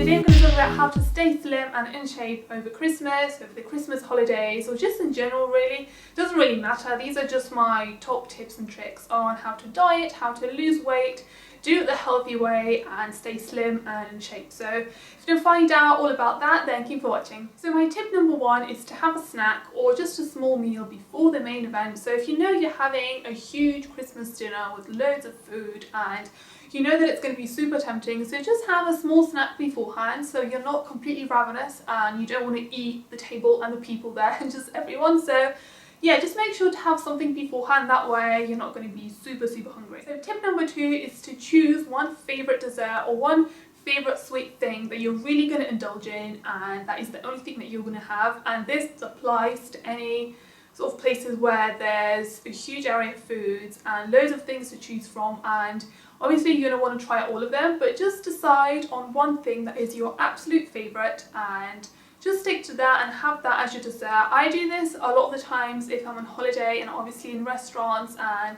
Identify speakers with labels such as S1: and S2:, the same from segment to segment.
S1: Today I'm going to talk about how to stay slim and in shape over Christmas, over the Christmas holidays, or just in general really. It doesn't really matter. These are just my top tips and tricks on how to diet, how to lose weight, do it the healthy way and stay slim and in shape. So if you want to find out all about that, then keep watching. So my tip number one is to have a snack or just a small meal before the main event. So if you know you're having a huge Christmas dinner with loads of food and you know that it's going to be super tempting, so just have a small snack beforehand so you're not completely ravenous and you don't want to eat the table and the people there and just everyone. So yeah, just make sure to have something beforehand, that way you're not going to be super hungry. So tip number two is to choose one favourite dessert or one favourite sweet thing that you're really going to indulge in, and that is the only thing that you're going to have. And this applies to any sort of places where there's a huge area of foods and loads of things to choose from, and obviously you're going to want to try all of them, but just decide on one thing that is your absolute favourite and just stick to that and have that as your dessert. I do this a lot of the times if I'm on holiday and obviously in restaurants and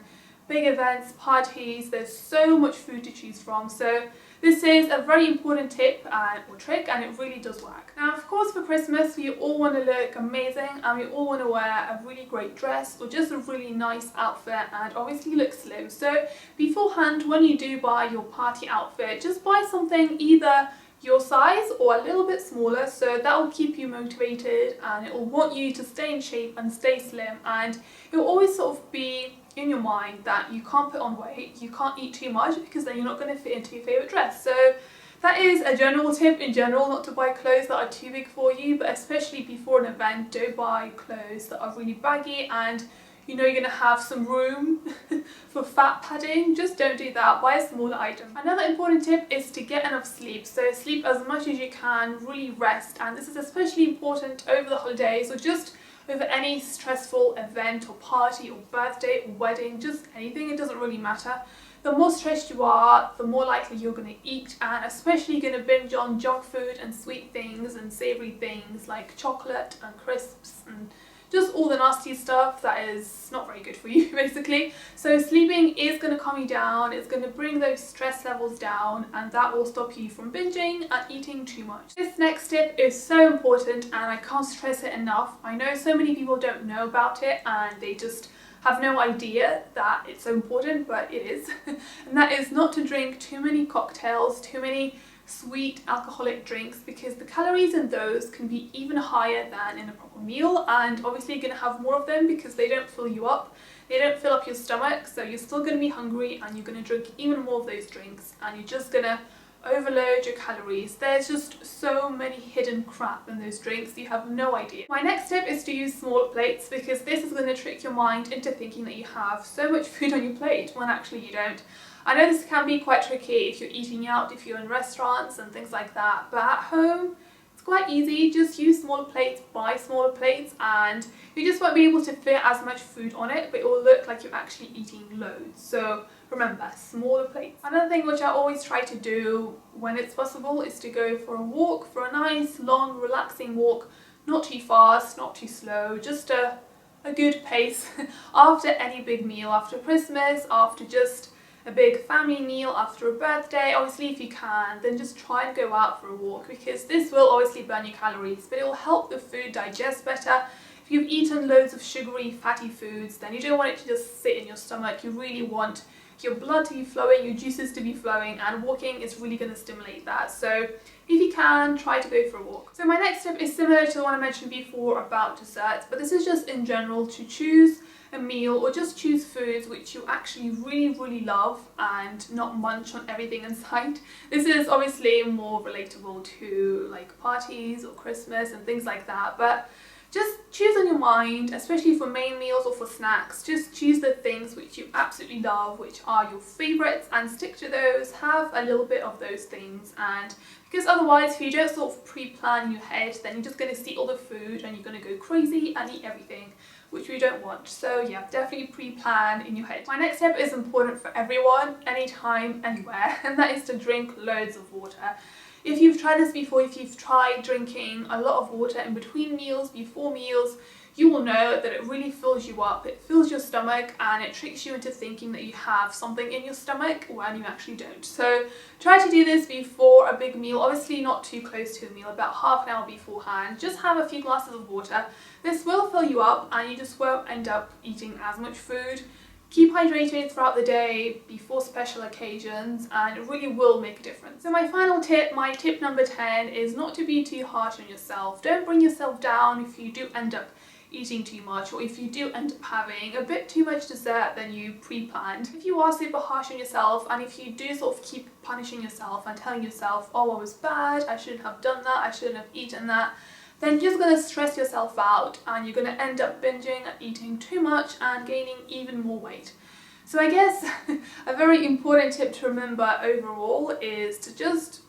S1: big events, parties, there's so much food to choose from. So this is a very important tip or trick, and it really does work. Now of course for Christmas we all want to look amazing and we all want to wear a really great dress or just a really nice outfit and obviously look slim. So beforehand, when you do buy your party outfit, just buy something either your size or a little bit smaller, so that will keep you motivated and it will want you to stay in shape and stay slim, and it will always sort of be in your mind that you can't put on weight, you can't eat too much because then you're not going to fit into your favourite dress. So that is a general tip in general, not to buy clothes that are too big for you, but especially before an event, don't buy clothes that are really baggy and you know you're going to have some room for fat padding. Just don't do that, buy a smaller item. Another important tip is to get enough sleep. So sleep as much as you can, really rest, and this is especially important over the holidays or just over any stressful event or party or birthday or wedding, just anything, it doesn't really matter. The more stressed you are, the more likely you're going to eat, and especially going to binge on junk food and sweet things and savoury things like chocolate and crisps and just all the nasty stuff that is not very good for you basically. So sleeping is going to calm you down, it's going to bring those stress levels down, and that will stop you from binging and eating too much. This next tip is so important and I can't stress it enough. I know so many people don't know about it and they just have no idea that it's so important, but it is. And that is not to drink too many cocktails, too many sweet alcoholic drinks, because the calories in those can be even higher than in a proper meal, and obviously you're going to have more of them because they don't fill you up, they don't fill up your stomach, so you're still going to be hungry and you're going to drink even more of those drinks and you're just going to overload your calories. There's just so many hidden crap in those drinks, you have no idea. My next tip is to use smaller plates, because this is going to trick your mind into thinking that you have so much food on your plate when actually you don't. I know this can be quite tricky if you're eating out, if you're in restaurants and things like that, but at home it's quite easy. Just use smaller plates, buy smaller plates, and you just won't be able to fit as much food on it, but it will look like you're actually eating loads. So remember, smaller plates. Another thing which I always try to do when it's possible is to go for a walk, for a nice long relaxing walk, not too fast, not too slow, just a good pace after any big meal, after Christmas, after just a big family meal, after a birthday. Obviously if you can, then just try and go out for a walk, because this will obviously burn your calories, but it will help the food digest better. If you've eaten loads of sugary, fatty foods, then you don't want it to just sit in your stomach. You really want your blood to be flowing, your juices to be flowing, and walking is really going to stimulate that. So if you can, try to go for a walk. So my next tip is similar to the one I mentioned before about desserts, but this is just in general to choose a meal or just choose foods which you actually really love and not munch on everything in sight. This is obviously more relatable to like parties or Christmas and things like that, but just choose on your mind, especially for main meals or for snacks. Just choose the things which you absolutely love, which are your favourites, and stick to those. Have a little bit of those things, and because otherwise if you don't sort of pre-plan in your head, then you're just going to see all the food and you're going to go crazy and eat everything, which we don't want. So yeah, definitely pre-plan in your head. My next tip is important for everyone, anytime, anywhere, and that is to drink loads of water. If you've tried this before, if you've tried drinking a lot of water in between meals, before meals, you will know that it really fills you up, it fills your stomach, and it tricks you into thinking that you have something in your stomach when you actually don't. So try to do this before a big meal, obviously not too close to a meal, about half an hour beforehand. Just have a few glasses of water. This will fill you up and you just won't end up eating as much food. Keep hydrated throughout the day before special occasions, and it really will make a difference. So my final tip, my tip number 10, is not to be too harsh on yourself. Don't bring yourself down if you do end up eating too much, or if you do end up having a bit too much dessert than you pre-planned. If you are super harsh on yourself, and if you do sort of keep punishing yourself and telling yourself, oh, I was bad, I shouldn't have done that, I shouldn't have eaten that, then you're just going to stress yourself out and you're going to end up binging, eating too much and gaining even more weight. So I guess a very important tip to remember overall is to just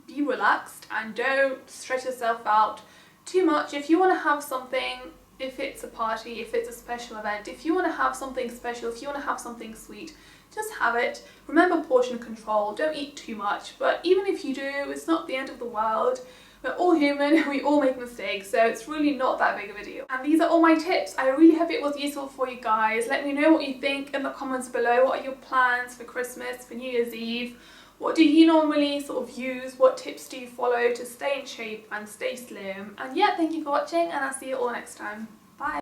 S1: be relaxed and don't stress yourself out too much. If you want to have something, if it's a party, if it's a special event, if you want to have something special, if you want to have something sweet, just have it. Remember portion control, don't eat too much, but even if you do, it's not the end of the world. We're all human, we all make mistakes, so it's really not that big of a deal. And these are all my tips. I really hope it was useful for you guys. Let me know what you think in the comments below. What are your plans for Christmas, for New Year's Eve? What do you normally sort of use? What tips do you follow to stay in shape and stay slim? And yeah, thank you for watching, and I'll see you all next time.